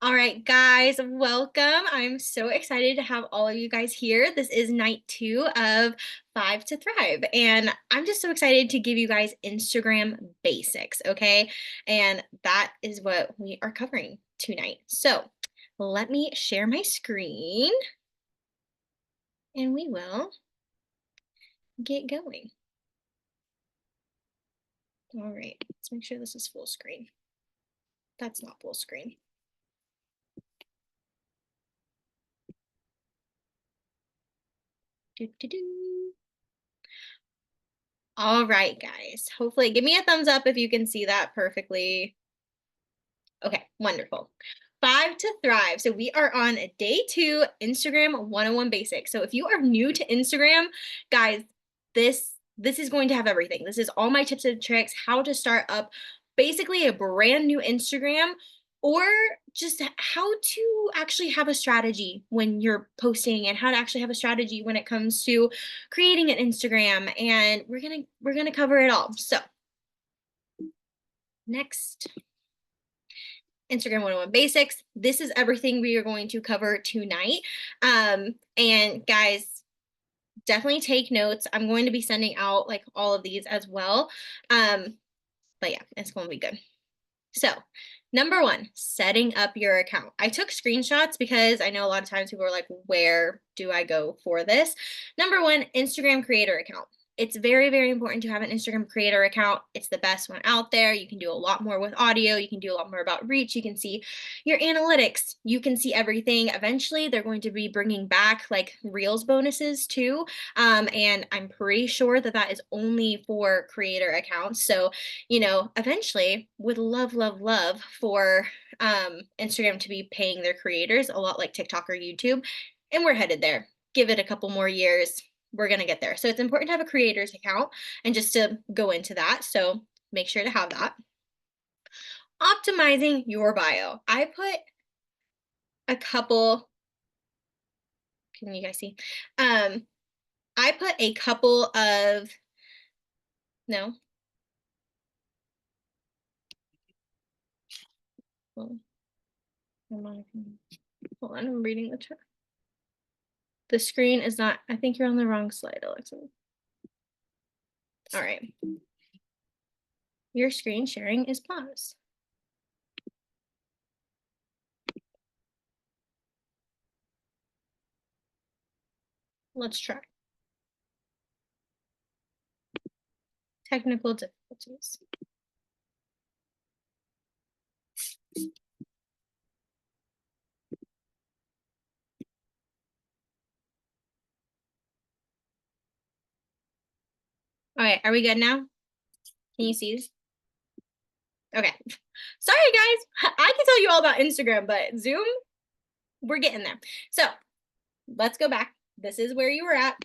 All right, guys, welcome. I'm so excited to have all of you guys here. This is night 2 of 5 to Thrive, and I'm just so excited to give you guys Instagram basics, okay? And that is what we are covering tonight. So let me share my screen and we will get going. All right, let's make sure this is full screen. That's not full screen. Do. All right, guys. Hopefully, give me a thumbs up if you can see that perfectly. Okay, wonderful. 5 to Thrive. So we are on day 2, Instagram 101 Basics. So if you are new to Instagram, guys, this is going to have everything. This is all my tips and tricks, how to start up basically a brand new Instagram, or just how to actually have a strategy when you're posting, and how to actually have a strategy when it comes to creating an Instagram. And we're gonna cover it all. So next, Instagram 101 Basics. This is everything we are going to cover tonight. And guys, definitely take notes. I'm going to be sending out like all of these as well. But yeah, it's going to be good. So, number 1, setting up your account. I took screenshots because I know a lot of times people are like, where do I go for this? Number 1, Instagram creator account. It's very, very important to have an Instagram creator account. It's the best one out there. You can do a lot more with audio. You can do a lot more about reach. You can see your analytics. You can see everything. Eventually, they're going to be bringing back like Reels bonuses too. And I'm pretty sure that that is only for creator accounts. So, eventually would love, love, love for Instagram to be paying their creators a lot like TikTok or YouTube. And we're headed there. Give it a couple more years, we're going to get there. So it's important to have a creator's account, and just to go into that. So make sure to have that. Optimizing your bio. I put a couple, can you guys see? I put a couple of, no. Hold on, I'm reading the chat. The screen is not, I think you're on the wrong slide, Alexa. All right. Your screen sharing is paused. Let's try. Technical difficulties. All right, are we good now? Can you see this? Okay. Sorry, guys. I can tell you all about Instagram, but Zoom, we're getting there. So let's go back. This is where you were at,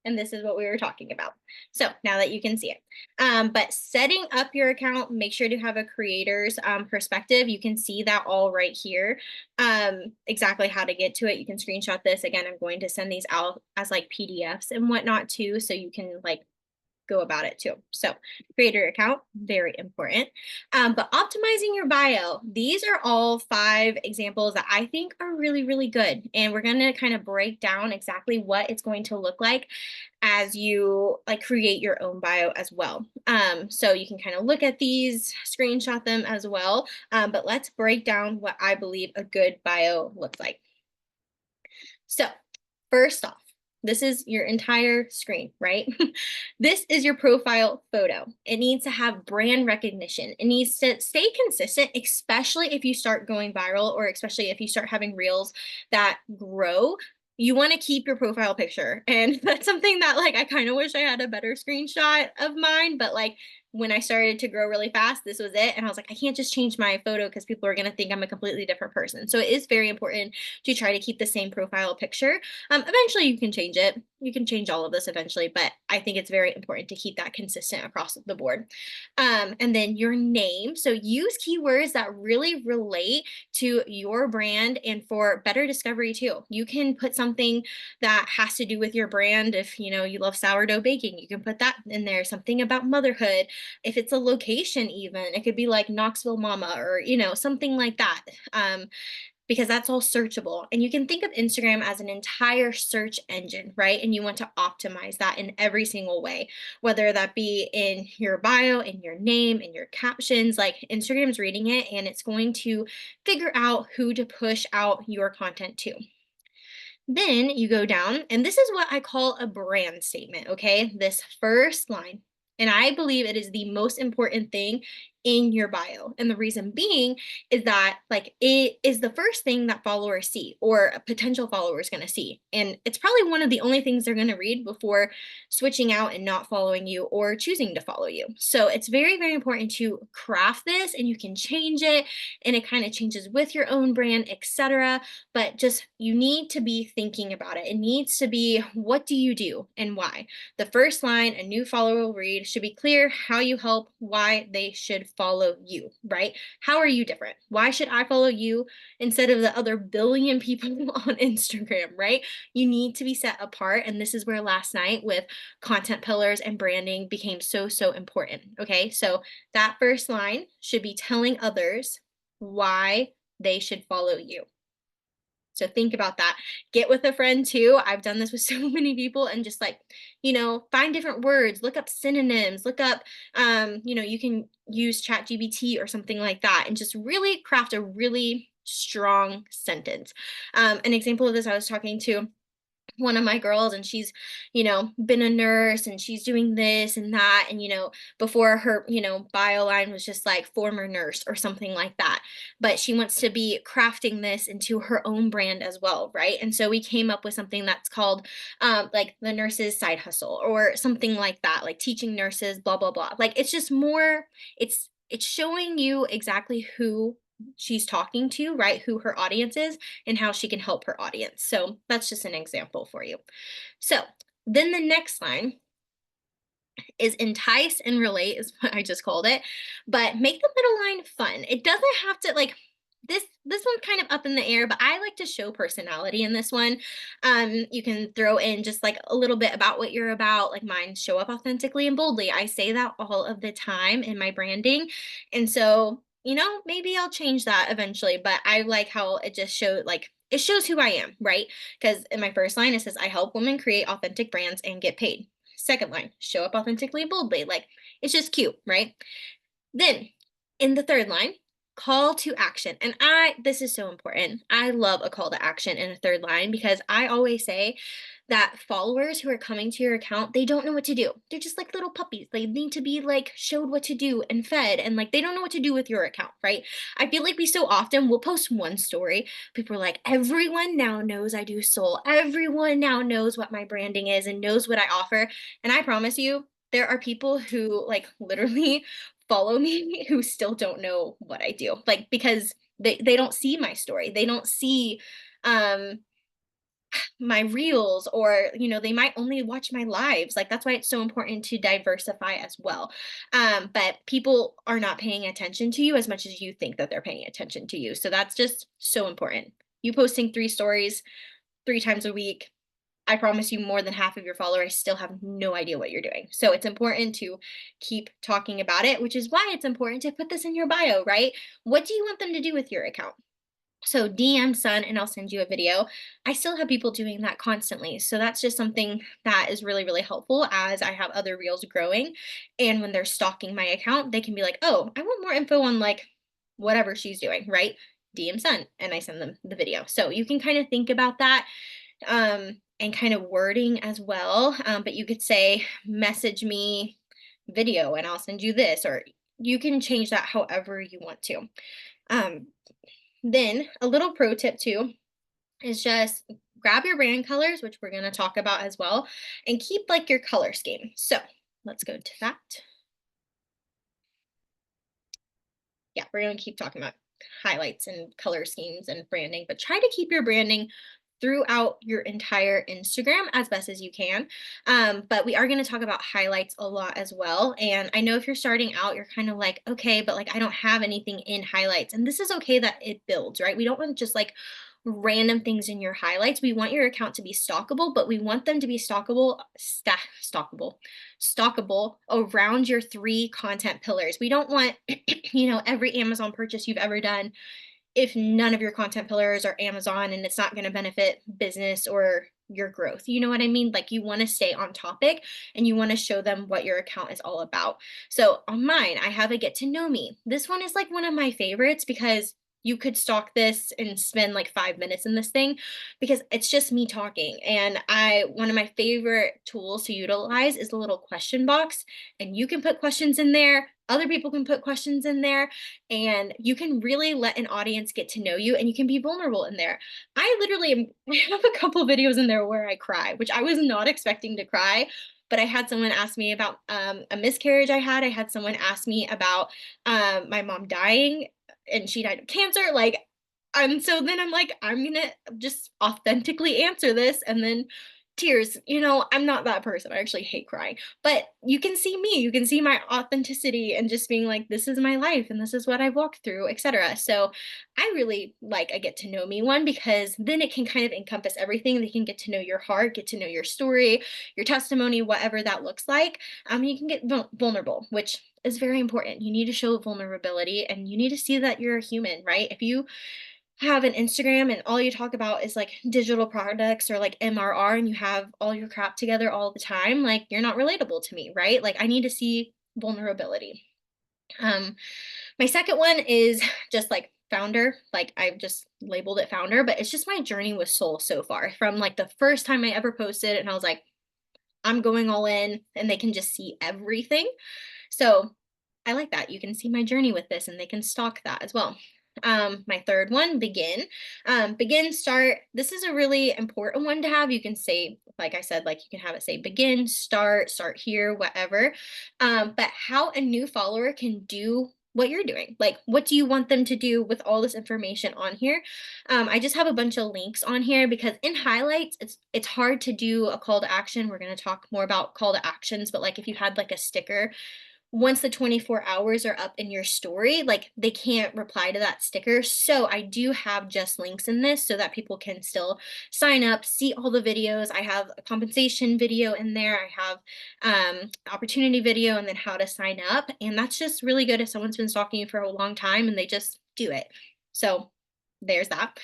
and this is what we were talking about. So now that you can see it. But setting up your account, make sure to have a creator's perspective. You can see that all right here. Exactly how to get to it. You can screenshot this. Again, I'm going to send these out as like PDFs and whatnot too, so you can like go about it too. So creator account, very important. But optimizing your bio, these are all 5 examples that I think are really, really good. And we're going to kind of break down exactly what it's going to look like as you like create your own bio as well. So you can kind of look at these, screenshot them as well. But let's break down what I believe a good bio looks like. So first off, this is your entire screen, right? This is your profile photo. It needs to have brand recognition. It needs to stay consistent, especially if you start going viral, or especially if you start having reels that grow. You want to keep your profile picture. And that's something that like I kind of wish I had a better screenshot of mine, but like when I started to grow really fast, this was it. And I was like, I can't just change my photo because people are going to think I'm a completely different person. So it is very important to try to keep the same profile picture. Eventually you can change it. You can change all of this eventually, but I think it's very important to keep that consistent across the board. And then your name. So use keywords that really relate to your brand and for better discovery too. You can put something that has to do with your brand. If you love sourdough baking, you can put that in there. Something about motherhood, If it's a location, even, it could be like Knoxville Mama or, something like that. Because that's all searchable. And you can think of Instagram as an entire search engine, right? And you want to optimize that in every single way, whether that be in your bio, in your name, in your captions. Like, Instagram's reading it and it's going to figure out who to push out your content to. Then you go down, and this is what I call a brand statement, okay? This first line. And I believe it is the most important thing in your bio. And the reason being is that, like, it is the first thing that followers see, or a potential follower is going to see. And it's probably one of the only things they're going to read before switching out and not following you or choosing to follow you. So it's very, very important to craft this, and you can change it, and it kind of changes with your own brand, etc. But just, you need to be thinking about it. It needs to be, what do you do and why? The first line a new follower will read should be clear: how you help, why they should follow you, right? How are you different? Why should I follow you instead of the other billion people on Instagram, right? You need to be set apart. And this is where last night with content pillars and branding became so, so important. Okay. So that first line should be telling others why they should follow you. So think about that. Get with a friend too. I've done this with so many people, and just, like, find different words, look up synonyms, look up, you can use ChatGPT or something like that, and just really craft a really strong sentence. An example of this, I was talking to one of my girls, and she's been a nurse, and she's doing this and that, and before her bio line was just like former nurse or something like that, but she wants to be crafting this into her own brand as well, right? And so we came up with something that's called like the nurse's side hustle, or something like that, like teaching nurses blah blah blah. Like, it's just more, it's showing you exactly who she's talking to, right? Who her audience is, and how she can help her audience. So that's just an example for you. So then the next line is entice and relate, is what I just called it, but make the middle line fun. It doesn't have to, like, this one's kind of up in the air, but I like to show personality in this one. You can throw in just like a little bit about what you're about. Like mine, show up authentically and boldly. I say that all of the time in my branding. And so, maybe I'll change that eventually, but I like how it just showed, like, it shows who I am, right? Because in my first line, it says, I help women create authentic brands and get paid. Second line, show up authentically and boldly. Like, it's just cute, right? Then in the third line, call to action. And this is so important. I love a call to action in a third line, because I always say that followers who are coming to your account, they don't know what to do. They're just like little puppies. They need to be, like, showed what to do and fed, and, like, they don't know what to do with your account, right? I feel like we so often will post one story. People are like, everyone now knows I do soul. Everyone now knows what my branding is and knows what I offer. And I promise you, there are people who, like, literally follow me who still don't know what I do. Like, because they don't see my story. They don't see um my reels, or they might only watch my lives. Like, that's why it's so important to diversify as well. But people are not paying attention to you as much as you think that they're paying attention to you. So that's just so important. You posting 3 stories 3 times a week, I promise you, more than half of your followers still have no idea what you're doing. So it's important to keep talking about it, which is why it's important to put this in your bio, right? What do you want them to do with your account? So DM Sun and I'll send you a video. I still have people doing that constantly. So that's just something that is really, really helpful as I have other reels growing. And when they're stalking my account, they can be like, oh, I want more info on, like, whatever she's doing, right? DM Sun, and I send them the video. So you can kind of think about that, and kind of wording as well. But you could say, message me video and I'll send you this, or you can change that however you want to. Um, then a little pro tip too is just grab your brand colors, which we're going to talk about as well, and keep, like, your color scheme. So let's go to that. Yeah, we're going to keep talking about highlights and color schemes and branding, but try to keep your branding throughout your entire Instagram as best as you can. But we are going to talk about highlights a lot as well. And I know if you're starting out, you're kind of like, okay, but, like, I don't have anything in highlights. And this is okay that it builds, right? We don't want to just, like, random things in your highlights. We want your account to be stalkable, but we want them to be stalkable around your 3 content pillars. We don't want, every Amazon purchase you've ever done if none of your content pillars are Amazon and it's not going to benefit business or your growth. You know what I mean? Like, you want to stay on topic and you want to show them what your account is all about. So on mine, I have a get to know me. This one is like one of my favorites because you could stalk this and spend like 5 minutes in this thing because it's just me talking. And one of my favorite tools to utilize is the little question box, and you can put questions in there. Other people can put questions in there, and you can really let an audience get to know you, and you can be vulnerable in there. I have a couple videos in there where I cry, which I was not expecting to cry, but I had someone ask me about a miscarriage I had. I had someone ask me about my mom dying, and she died of cancer. And so then I'm like, I'm gonna just authentically answer this, and then tears. I'm not that person. I actually hate crying. But you can see me, you can see my authenticity and just being like, this is my life and this is what I've walked through, etc. So I really like a get to know me one because then it can kind of encompass everything. They can get to know your heart, get to know your story, your testimony, whatever that looks like. You can get vulnerable, which is very important. You need to show vulnerability and you need to see that you're a human, right? If you have an Instagram and all you talk about is like digital products or like MRR and you have all your crap together all the time, like, you're not relatable to me, right? Like, I need to see vulnerability. My second one is just like founder. Like, I've just labeled it founder, but it's just my journey with Soul so far from like the first time I ever posted and I was like, I'm going all in, and they can just see everything. So I like that. You can see my journey with this and they can stalk that as well. My third one, begin. Begin, start. This is a really important one to have. You can say, like I said, like, you can have it say begin, start here, whatever. But how a new follower can do what you're doing. Like, what do you want them to do with all this information on here? I just have a bunch of links on here because in highlights, it's hard to do a call to action. We're going to talk more about call to actions, but like, if you had like a sticker, once the 24 hours are up in your story, like, they can't reply to that sticker. So I do have just links in this so that people can still sign up, see all the videos. I have a compensation video in there. I have opportunity video, and then how to sign up. And that's just really good if someone's been stalking you for a long time and they just do it. So there's that.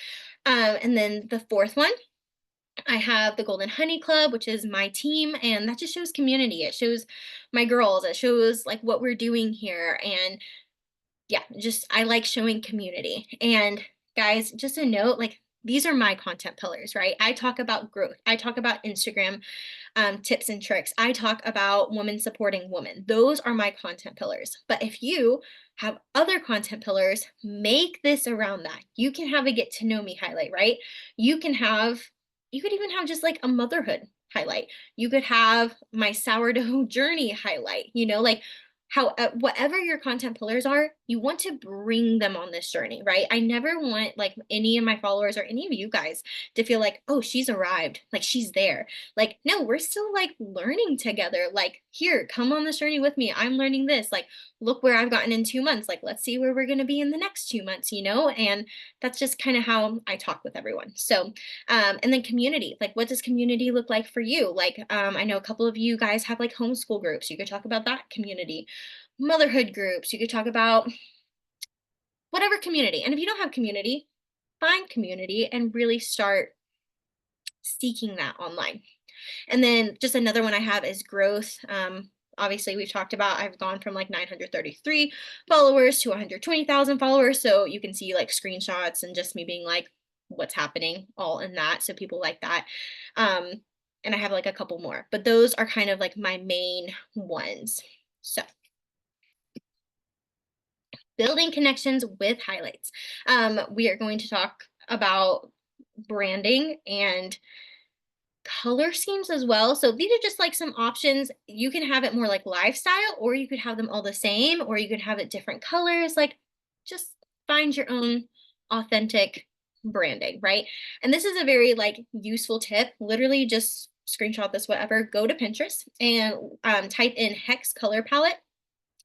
And then the fourth one, I have the Golden Honey Club, which is my team, and that just shows community. It shows my girls. It shows like what we're doing here. And yeah, just I like showing community. And guys, just a note, like, these are my content pillars, right? I talk about growth. I talk about Instagram tips and tricks. I talk about women supporting women. Those are my content pillars. But if you have other content pillars, make this around that. You can have a get to know me highlight, right? You could even have just like a motherhood highlight. You could have my sourdough journey highlight, like, how whatever your content pillars are, you want to bring them on this journey, right? I never want like any of my followers or any of you guys to feel like, oh, she's arrived, like, she's there. Like, no, we're still like learning together. Like, here, come on this journey with me. I'm learning this. Like, look where I've gotten in 2 months. Like, let's see where we're going to be in the next 2 months, And that's just kind of how I talk with everyone. So, and then community, like, what does community look like for you? Like, I know a couple of you guys have like homeschool groups. You could talk about that community. Motherhood groups. You could talk about whatever community. And if you don't have community, find community and really start seeking that online. And then just another one I have is growth. Obviously, we've talked about, I've gone from like 933 followers to 120,000 followers. So you can see like screenshots and just me being like, what's happening all in that. So people like that. And I have like a couple more, but those are kind of like my main ones. So building connections with highlights. We are going to talk about branding and color schemes as well. So these are just like some options. You can have it more like lifestyle, or you could have them all the same, or you could have it different colors. Like, just find your own authentic branding, right? And this is a very like useful tip. Literally just screenshot this, whatever, go to Pinterest and type in Hex color palette.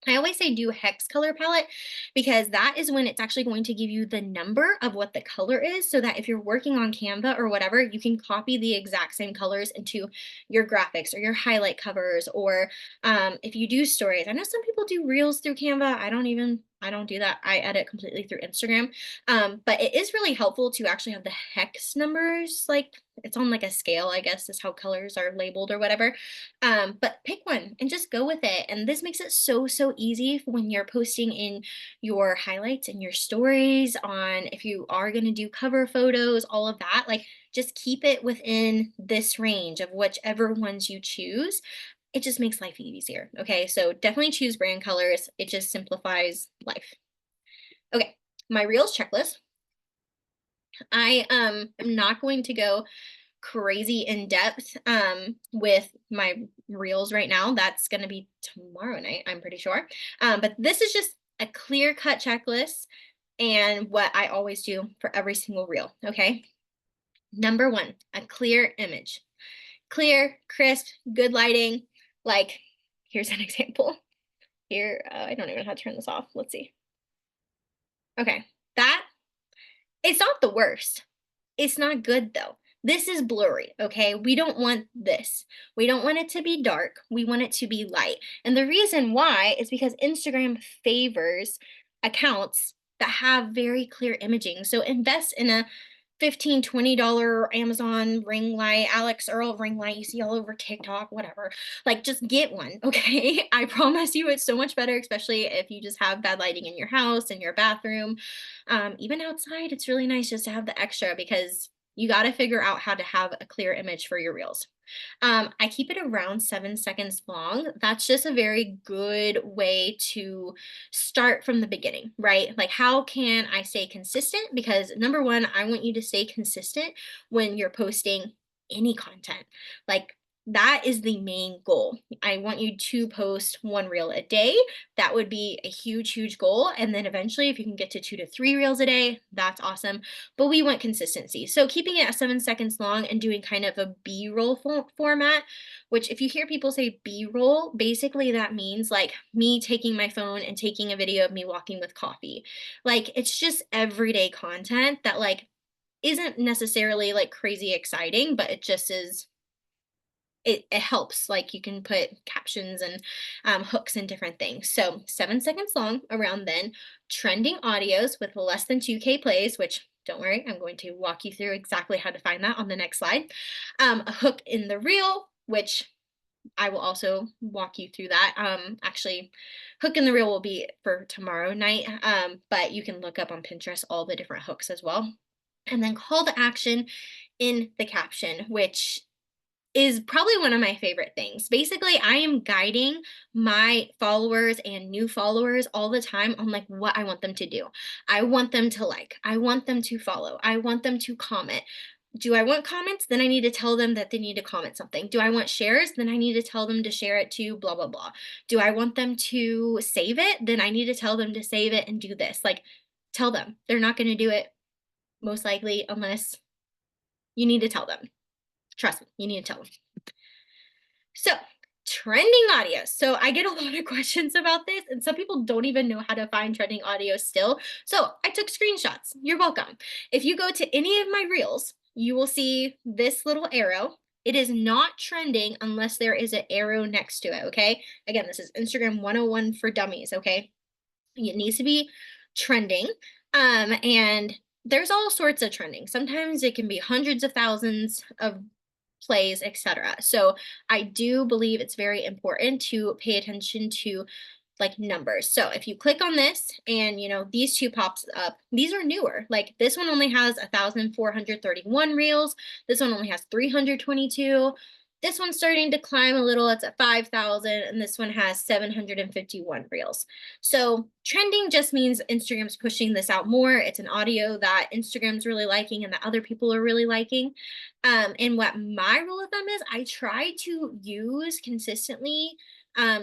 I always say do hex color palette because that is when it's actually going to give you the number of what the color is, so that if you're working on Canva or whatever, you can copy the exact same colors into your graphics or your highlight covers, or if you do stories. I know some people do reels through Canva. I don't do that. I edit completely through Instagram. But it is really helpful to actually have the hex numbers, like it's on like a scale, I guess is how colors are labeled or whatever. But pick one and just go with it. And this makes it so, so easy when you're posting in your highlights and your stories, on if you are going to do cover photos, all of that. Like just keep it within this range of whichever ones you choose. It just makes life easier. Okay. So definitely choose brand colors. It just simplifies life. Okay. My Reels checklist. I am not going to go crazy in depth with my reels right now. That's going to be tomorrow night, I'm pretty sure. But this is just a clear cut checklist and what I always do for every single reel. Okay. Number one, a clear image. Clear, crisp, good lighting. Like, here's an example. Here, I don't even know how to turn this off. Let's see. Okay. That, it's not the worst. It's not good though. This is blurry, okay? We don't want this. We don't want it to be dark. We want it to be light. And the reason why is because Instagram favors accounts that have very clear imaging. So invest in a $15, $20 Amazon ring light, Alex Earl ring light you see all over TikTok, whatever. Like just get one, okay? I promise you it's so much better, especially if you just have bad lighting in your house, in your bathroom. Even outside, it's really nice just to have the extra because you got to figure out how to have a clear image for your reels. I keep it around 7 seconds long. That's just a very good way to start from the beginning, right? Like, how can I stay consistent? Because number one, I want you to stay consistent when you're posting any content. Like, that is the main goal. I want you to post one reel a day. That would be a huge, huge goal. And then eventually, if you can get to 2 to 3 reels a day, that's awesome. But we want consistency. So keeping it at 7 seconds long and doing kind of a B-roll format, which if you hear people say B-roll, basically that means like me taking my phone and taking a video of me walking with coffee. Like it's just everyday content that like isn't necessarily like crazy exciting, but it just is it helps. Like you can put captions and hooks and different things. So 7 seconds long around then. Trending audios with less than 2K plays, which don't worry, I'm going to walk you through exactly how to find that on the next slide. A hook in the reel, which I will also walk you through that. Actually, hook in the reel will be for tomorrow night, but you can look up on Pinterest all the different hooks as well. And then call to action in the caption, which is probably one of my favorite things. Basically, I am guiding my followers and new followers all the time on like what I want them to do. I want them to like, I want them to follow, I want them to comment. Do I want comments? Then I need to tell them that they need to comment something. Do I want shares? Then I need to tell them to share it to blah, blah, blah. Do I want them to save it? Then I need to tell them to save it and do this. Like, tell them. They're not going to do it most likely unless you need to tell them. Trust me, you need to tell them. So, trending audio. So, I get a lot of questions about this, and some people don't even know how to find trending audio still. So, I took screenshots. You're welcome. If you go to any of my reels, you will see this little arrow. It is not trending unless there is an arrow next to it, okay? Again, this is Instagram 101 for dummies, okay? It needs to be trending. And there's all sorts of trending. Sometimes it can be hundreds of thousands of plays, etc. So I do believe it's very important to pay attention to like numbers. So if you click on this and you know these two pops up, these are newer. Like this one only has 1,431 reels. This one only has 322. This one's starting to climb a little. It's at 5,000, and this one has 751 reels. So trending just means Instagram's pushing this out more. It's an audio that Instagram's really liking and that other people are really liking. And what my rule of thumb is, I try to use consistently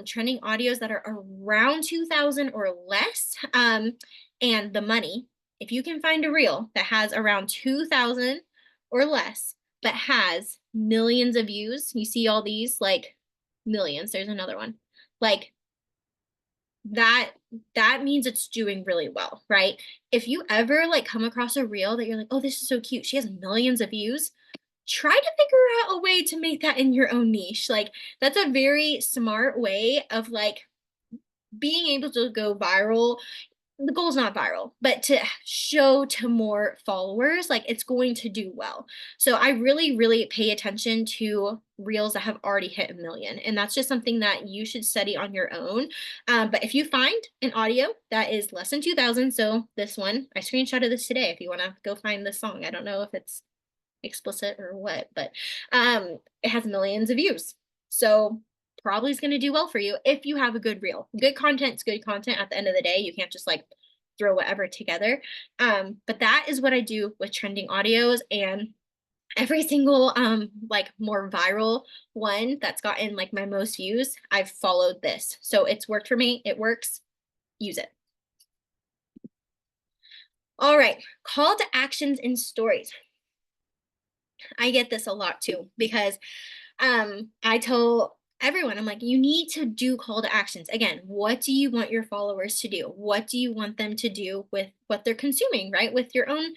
trending audios that are around 2,000 or less. And the money, if you can find a reel that has around 2,000 or less, but has millions of views, you see all these like millions. There's another one. Like that means it's doing really well, right? If you ever like come across a reel that you're like, oh, this is so cute, she has millions of views, try to figure out a way to make that in your own niche. Like that's a very smart way of like being able to go viral. The goal is not viral, but to show to more followers, like it's going to do well. So I really, really pay attention to reels that have already hit 1 million. And that's just something that you should study on your own. But if you find an audio that is less than 2,000, so this one, I screenshotted this today if you want to go find this song. I don't know if it's explicit or what, but it has millions of views. So probably is going to do well for you if you have a good reel. Good content's good content at the end of the day. You can't just like throw whatever together. But that is what I do with trending audios, and every single like more viral one that's gotten like my most views, I've followed this. So it's worked for me. It works. Use it. All right, call to actions in stories. I get this a lot too because I tell everyone, I'm like, you need to do call to actions. Again, what do you want your followers to do? What do you want them to do with what they're consuming, right? With your own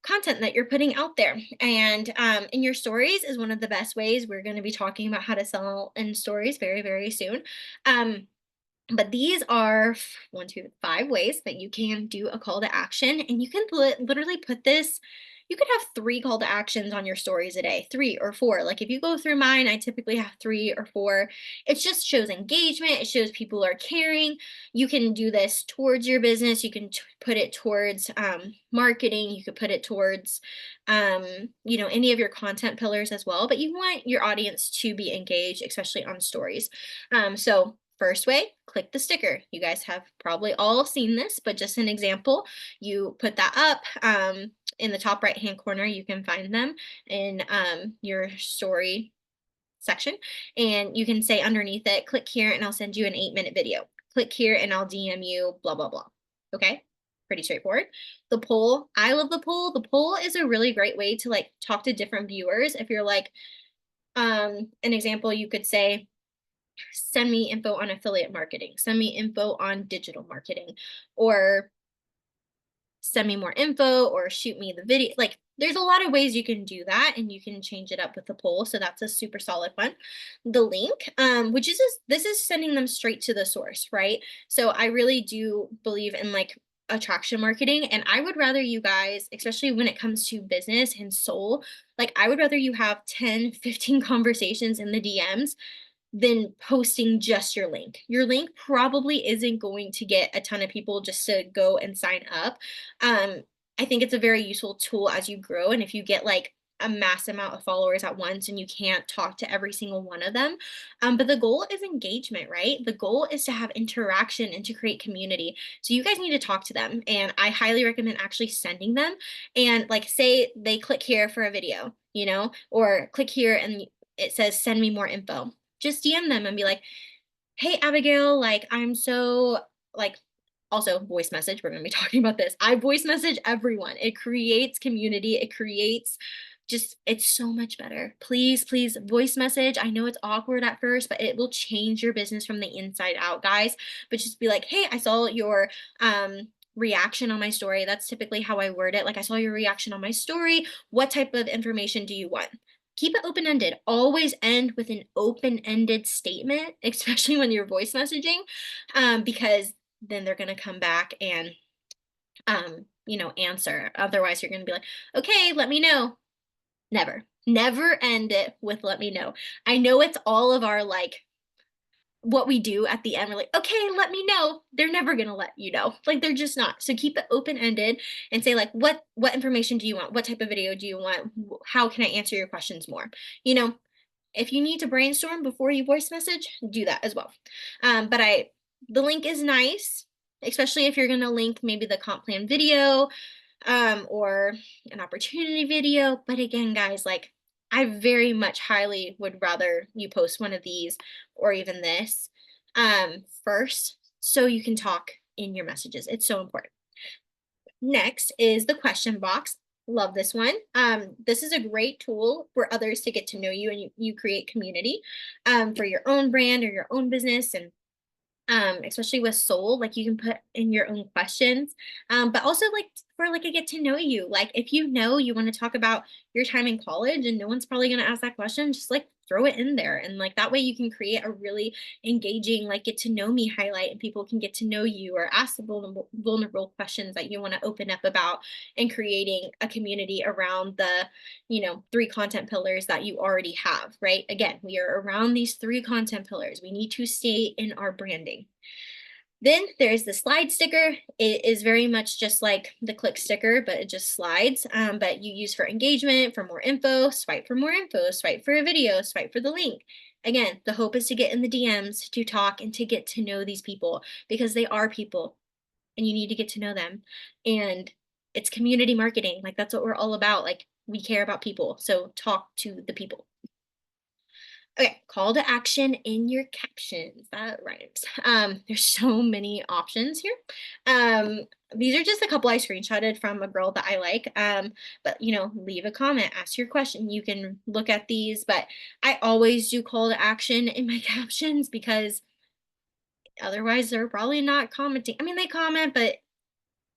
content that you're putting out there. And in your stories is one of the best ways. We're going to be talking about how to sell in stories very, very soon. But these are 5 ways that you can do a call to action. And you can literally put this, you could have 3 call to actions on your stories a day, 3 or 4. Like if you go through mine, I typically have 3 or 4. It just shows engagement. It shows people are caring. You can do this towards your business. You can put it towards marketing. You could put it towards, any of your content pillars as well. But you want your audience to be engaged, especially on stories. So first way, click the sticker. You guys have probably all seen this, but just an example, you put that up in the top right hand corner. You can find them in your story section, and you can say underneath it, click here and I'll send you an 8-minute video. Click here and I'll DM you blah, blah, blah. Okay, pretty straightforward. The poll, I love the poll. The poll is a really great way to like talk to different viewers. If you're like, an example, you could say, send me info on affiliate marketing, send me info on digital marketing, or send me more info, or shoot me the video. Like there's a lot of ways you can do that, and you can change it up with the poll. So that's a super solid one. The link, which is just, this is sending them straight to the source, right? So I really do believe in like attraction marketing, and I would rather you guys, especially when it comes to business and soul, like I would rather you have 10 15 conversations in the DMs than posting just your link. Your link probably isn't going to get a ton of people just to go and sign up. I think it's a very useful tool as you grow. And if you get like a mass amount of followers at once and you can't talk to every single one of them. But the goal is engagement, right? The goal is to have interaction and to create community. So you guys need to talk to them. And I highly recommend actually sending them. And like say they click here for a video, or click here and it says send me more info. Just DM them and be like, hey, Abigail, like, I'm so, like, also voice message. We're going to be talking about this. I voice message everyone. It creates community. It creates it's so much better. Please, please voice message. I know it's awkward at first, but it will change your business from the inside out, guys. But just be like, hey, I saw your, reaction on my story. That's typically how I word it. Like, I saw your reaction on my story. What type of information do you want? Keep it open-ended. Always end with an open-ended statement, especially when you're voice messaging, because then they're going to come back and, answer. Otherwise, you're going to be like, okay, let me know. Never end it with let me know. I know it's all of our like what we do at the end. We're like, okay, let me know. They're never gonna let you know. Like they're just not. So keep it open-ended and say like, what information do you want? What type of video do you want? How can I answer your questions more? If you need to brainstorm before you voice message, do that as well. But the link is nice, especially if you're gonna link maybe the comp plan video, or an opportunity video. But again, guys, like I very much highly would rather you post one of these or even this first, so you can talk in your messages. It's so important. Next is the question box. Love this one. This is a great tool for others to get to know you, and you create community for your own brand or your own business. And especially with soul, like you can put in your own questions, but also like for like a get to know you. Like if you know you want to talk about your time in college and no one's probably going to ask that question, just like throw it in there. And like that way you can create a really engaging, like get to know me highlight and people can get to know you or ask the vulnerable questions that you want to open up about and creating a community around the, 3 content pillars that you already have, right? Again, we are around these 3 content pillars. We need to stay in our branding. Then there's the slide sticker. It is very much just like the click sticker, but it just slides. But you use for engagement, for more info, swipe for a video, swipe for the link. Again, the hope is to get in the DMs, to talk, and to get to know these people because they are people and you need to get to know them. And it's community marketing. Like that's what we're all about. Like we care about people. So talk to the people. Okay, call to action in your captions. That rhymes. There's so many options here. These are just a couple I screenshotted from a girl that I like. But leave a comment, ask your question. You can look at these, but I always do call to action in my captions because otherwise they're probably not commenting. I mean, they comment, but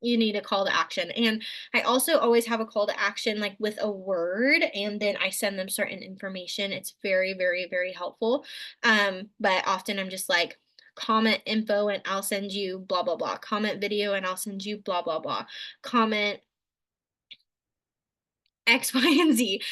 you need a call to action. And I also always have a call to action like with a word and then I send them certain information. It's very, very, very helpful. But often I'm just like, comment info and I'll send you blah, blah, blah. Comment video and I'll send you blah, blah, blah. Comment X, Y, and Z.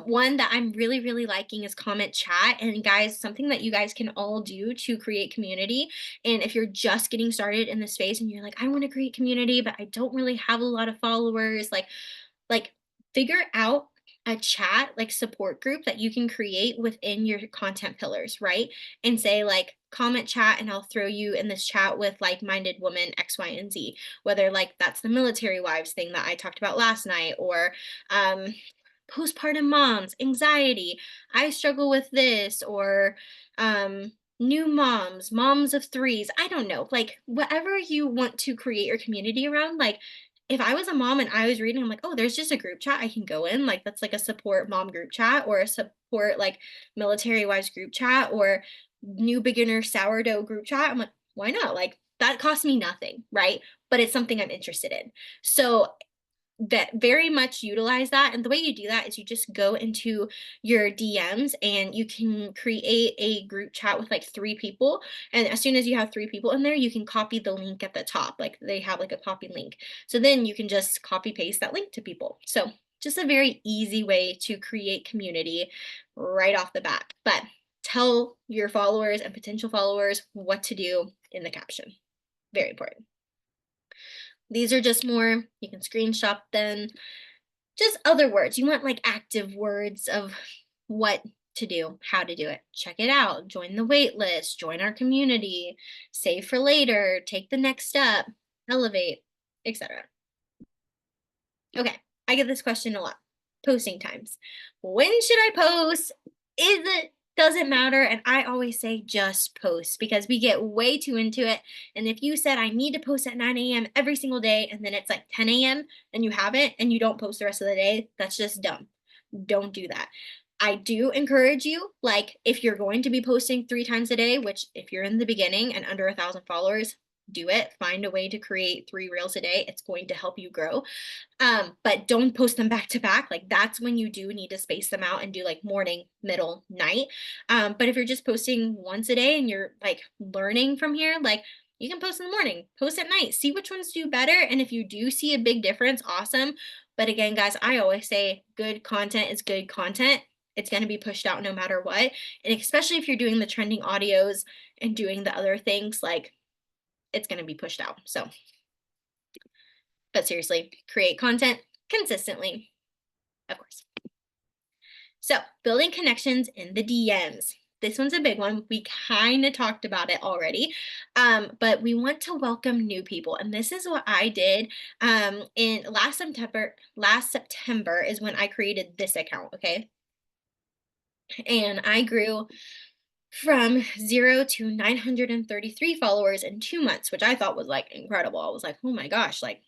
One that I'm really, really liking is comment chat. And guys, something that you guys can all do to create community. And if you're just getting started in this space and you're like, I want to create community, but I don't really have a lot of followers, like figure out a chat like support group that you can create within your content pillars, right? And say like comment chat and I'll throw you in this chat with like-minded women X, Y, and Z, whether like that's the military wives thing that I talked about last night or postpartum moms, anxiety, I struggle with this, or new moms, moms of threes. I don't know, like whatever you want to create your community around. Like if I was a mom and I was reading, I'm like, oh, there's just a group chat I can go in. Like that's like a support mom group chat or a support like military wives group chat or new beginner sourdough group chat. I'm like, why not? Like that costs me nothing, right? But it's something I'm interested in. So that very much utilize that. And the way you do that is you just go into your DMs and you can create a group chat with like 3 people. And as soon as you have 3 people in there, you can copy the link at the top. Like they have like a copy link. So then you can just copy paste that link to people. So just a very easy way to create community right off the bat. But tell your followers and potential followers what to do in the caption. Very important. These are just more, you can screenshot them, just other words. You want like active words of what to do, how to do it. Check it out, join the wait list, join our community, save for later, take the next step, elevate, etc. Okay, I get this question a lot. Posting times. When should I post? Doesn't matter. And I always say just post because we get way too into it. And if you said I need to post at 9 a.m. every single day and then it's like 10 a.m. and you haven't and you don't post the rest of the day, that's just dumb. Don't do that. I do encourage you, like if you're going to be posting 3 times a day, which if you're in the beginning and under 1,000 followers, do it. Find a way to create 3 reels a day. It's going to help you grow. But don't post them back to back. Like that's when you do need to space them out and do like morning, middle, night. But if you're just posting once a day and you're like learning from here, like you can post in the morning, post at night, see which ones do better. And if you do see a big difference, awesome. But again, guys, I always say good content is good content. It's going to be pushed out no matter what. And especially if you're doing the trending audios and doing the other things, like it's going to be pushed out. So, but seriously, create content consistently, of course. So, building connections in the DMs. This one's a big one. We kind of talked about it already, but we want to welcome new people. And this is what I did in last September. Last September is when I created this account, okay? And I grew from 0 to 933 followers in 2 months, which I thought was like incredible. I was like, oh my gosh, like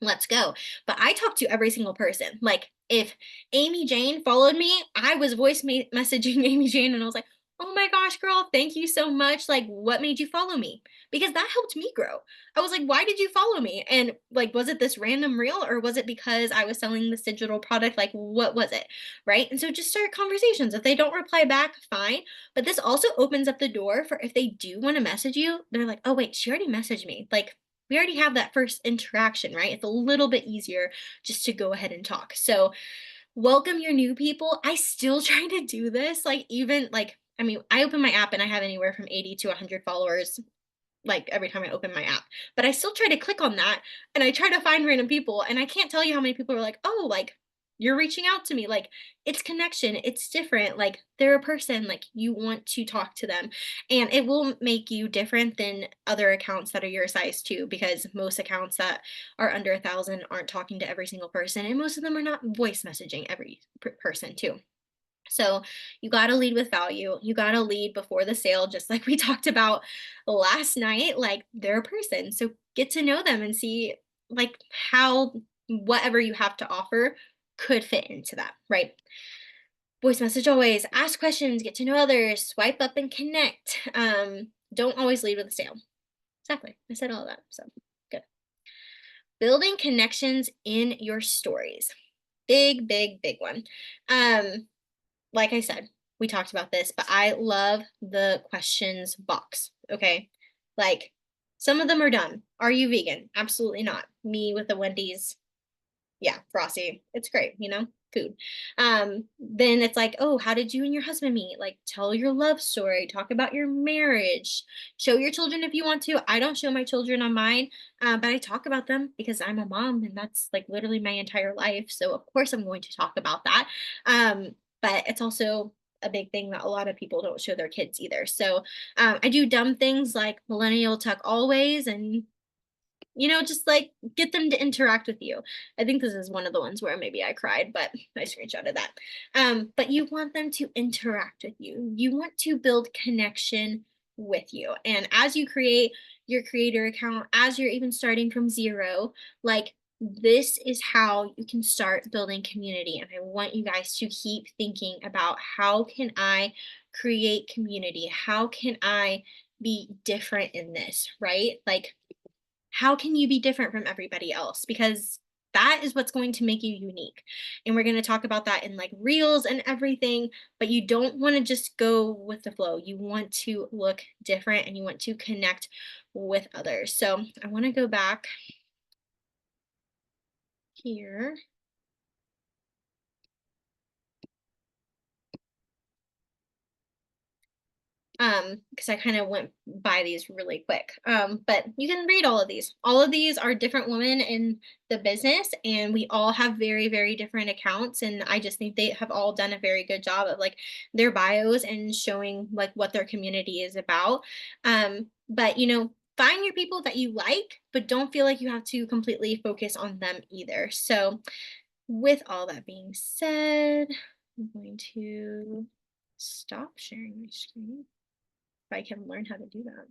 let's go. But I talked to every single person. Like if Amy Jane followed me, I was voice messaging Amy Jane and I was like, oh my gosh, girl, thank you so much. Like, what made you follow me? Because that helped me grow. I was like, why did you follow me? And like, was it this random reel or was it because I was selling this digital product? Like, what was it? Right. And so just start conversations. If they don't reply back, fine. But this also opens up the door for if they do want to message you, they're like, oh, wait, she already messaged me. Like, we already have that first interaction, right? It's a little bit easier just to go ahead and talk. So, welcome your new people. I still try to do this. Like, even like, I mean, I open my app and I have anywhere from 80 to 100 followers like every time I open my app. But I still try to click on that and I try to find random people. And I can't tell you how many people are like, oh, like you're reaching out to me. Like it's connection. It's different. Like they're a person. Like you want to talk to them. And it will make you different than other accounts that are your size too, because most accounts that are under 1,000 aren't talking to every single person. And most of them are not voice messaging every person too. So you got to lead with value. You got to lead before the sale, just like we talked about last night. Like they're a person. So get to know them and see like how whatever you have to offer could fit into that, right? Voice message always, ask questions, get to know others, swipe up and connect. Don't always lead with a sale. Exactly. I said all that. So good. Building connections in your stories. Big, big, big one. Like I said, we talked about this, but I love the questions box. Okay. Like some of them are done. Are you vegan? Absolutely not. Me with the Wendy's. Yeah, Frosty. It's great, food. Then it's like, oh, how did you and your husband meet? Like tell your love story, talk about your marriage, show your children if you want to. I don't show my children on mine, but I talk about them because I'm a mom and that's like literally my entire life. So of course I'm going to talk about that. But it's also a big thing that a lot of people don't show their kids either. So I do dumb things like millennial tuck always and just like get them to interact with you. I think this is one of the ones where maybe I cried, but I screenshotted that. But you want them to interact with you. You want to build connection with you. And as you create your creator account, as you're even starting from zero, like this is how you can start building community. And I want you guys to keep thinking about how can I create community? How can I be different in this, right? Like how can you be different from everybody else? Because that is what's going to make you unique. And we're going to talk about that in like reels and everything, but you don't want to just go with the flow. You want to look different and you want to connect with others. So I want to go back here. Because I kind of went by these really quick. But you can read all of these. All of these are different women in the business, and we all have very, very different accounts. And I just think they have all done a very good job of like their bios and showing like what their community is about. But find your people that you like, but don't feel like you have to completely focus on them either. So, with all that being said, I'm going to stop sharing my screen. I can learn how to do that.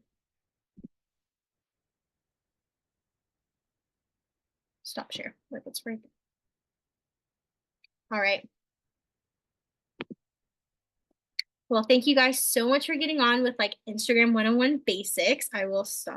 Stop share. Like it's right there. All right. Well, thank you guys so much for getting on with like Instagram 101 basics. I will stop.